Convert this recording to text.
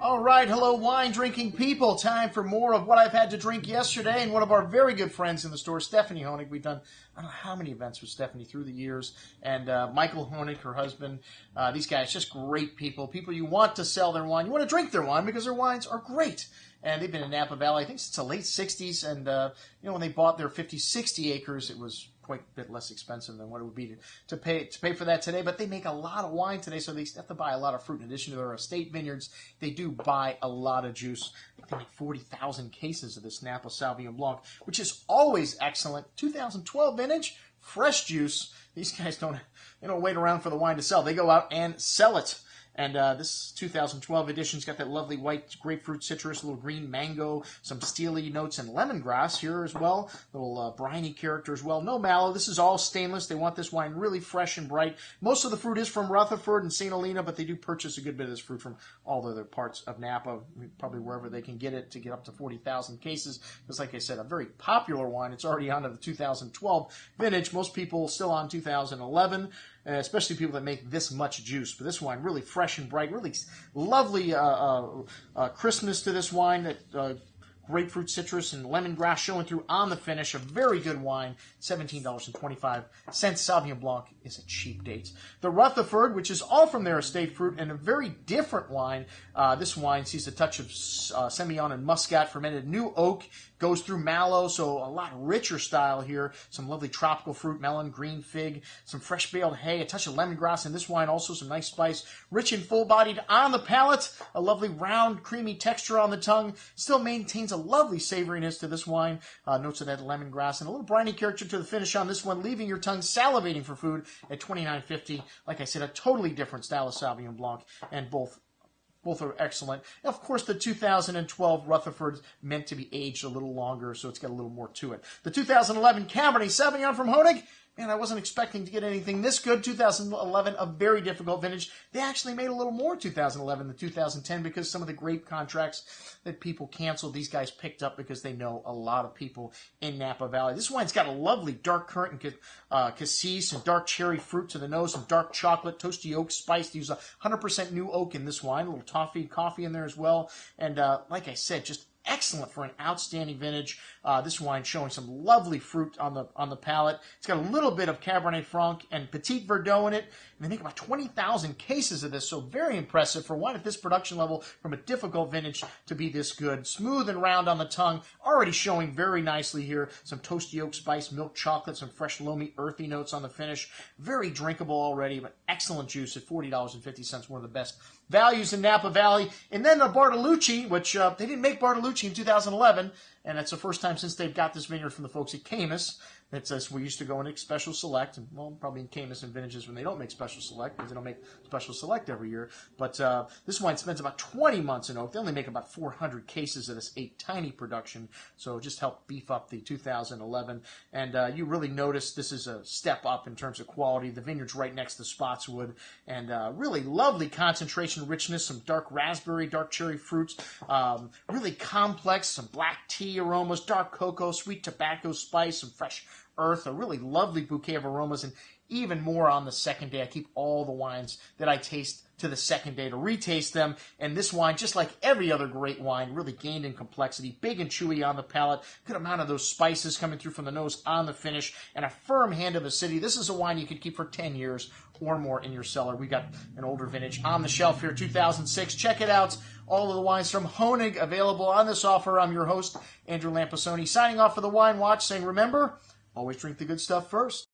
All right, hello, wine-drinking people. Time for more of what I've had to drink yesterday. And one of our very good friends in the store, Stephanie Honig. We've done, I don't know how many events with Stephanie through the years. And Michael Honig, her husband. These guys, just great people. People you want to sell their wine. You want to drink their wine because their wines are great. And they've been in Napa Valley, I think, since the late 60s. And, when they bought their 50, 60 acres, it was quite a bit less expensive than what it would be to pay for that today. But they make a lot of wine today, so they have to buy a lot of fruit. In addition to their estate vineyards, they do buy a lot of juice. I think they make 40,000 cases of this Napa Sauvignon Blanc, which is always excellent. 2012 vintage, fresh juice. These guys don't wait around for the wine to sell. They go out and sell it. And this 2012 edition's got that lovely white grapefruit citrus, a little green mango, some steely notes, and lemongrass here as well. Little briny character as well. No mallow. This is all stainless. They want this wine really fresh and bright. Most of the fruit is from Rutherford and St. Helena, but they do purchase a good bit of this fruit from all the other parts of Napa, probably wherever they can get it to get up to 40,000 cases. Because like I said, a very popular wine. It's already on to the 2012 vintage. Most people still on 2011. Especially people that make this much juice. But this wine, really fresh and bright, really lovely crispness to this wine. That grapefruit, citrus, and lemongrass showing through on the finish. A very good wine. $17.25. Sauvignon Blanc is a cheap date. The Rutherford, which is all from their estate fruit, and a very different wine. This wine sees a touch of Semillon and Muscat, fermented new oak, goes through mallow, so a lot richer style here. Some lovely tropical fruit, melon, green fig, some fresh baled hay, a touch of lemongrass in this wine, also some nice spice. Rich and full-bodied on the palate, a lovely round, creamy texture on the tongue. Still maintains a lovely savoriness to this wine. Notes of that lemongrass and a little briny character to the finish on this one, leaving your tongue salivating for food at $29.50. Like I said, a totally different style of Sauvignon Blanc, and both are excellent. And of course, the 2012 Rutherford's meant to be aged a little longer, so it's got a little more to it. The 2011 Cabernet Sauvignon from Honig. Man, I wasn't expecting to get anything this good. 2011, a very difficult vintage. They actually made a little more 2011 than 2010 because some of the grape contracts that people canceled, these guys picked up because they know a lot of people in Napa Valley. This wine's got a lovely dark currant and cassis and dark cherry fruit to the nose, some dark chocolate, toasty oak spice. They use 100% new oak in this wine. A little toffee coffee in there as well. And like I said, just excellent for an outstanding vintage. This wine showing some lovely fruit on the palate. It's got a little bit of Cabernet Franc and Petit Verdot in it. And they make about 20,000 cases of this, so very impressive for wine at this production level from a difficult vintage to be this good. Smooth and round on the tongue, already showing very nicely here. Some toasty oak spice, milk chocolate, some fresh loamy earthy notes on the finish. Very drinkable already, but excellent juice at $40.50, one of the best values in Napa Valley. And then the Bartolucci, which they didn't make Bartolucci in 2011, and it's the first time since they've got this vineyard from the folks at Camus. It says we used to go into Special Select, and well, probably in Camus and vintages when they don't make Special Select, because they don't make Special Select every year. But this wine spends about 20 months in oak. They only make about 400 cases of this tiny production, so just help beef up the 2011. And you really notice this is a step up in terms of quality. The vineyard's right next to Spotswood, and really lovely concentration, richness, some dark raspberry, dark cherry fruits, really complex, some black tea aromas, dark cocoa, sweet tobacco spice, some fresh earth, a really lovely bouquet of aromas, and even more on the second day. I keep all the wines that I taste to the second day to retaste them, and this wine, just like every other great wine, really gained in complexity, big and chewy on the palate, good amount of those spices coming through from the nose on the finish, and a firm hand of acidity. This is a wine you could keep for 10 years or more in your cellar. We got an older vintage on the shelf here, 2006. Check it out. All of the wines from Honig available on this offer. I'm your host, Andrew Lampasoni, signing off for the Wine Watch, saying remember, always drink the good stuff first.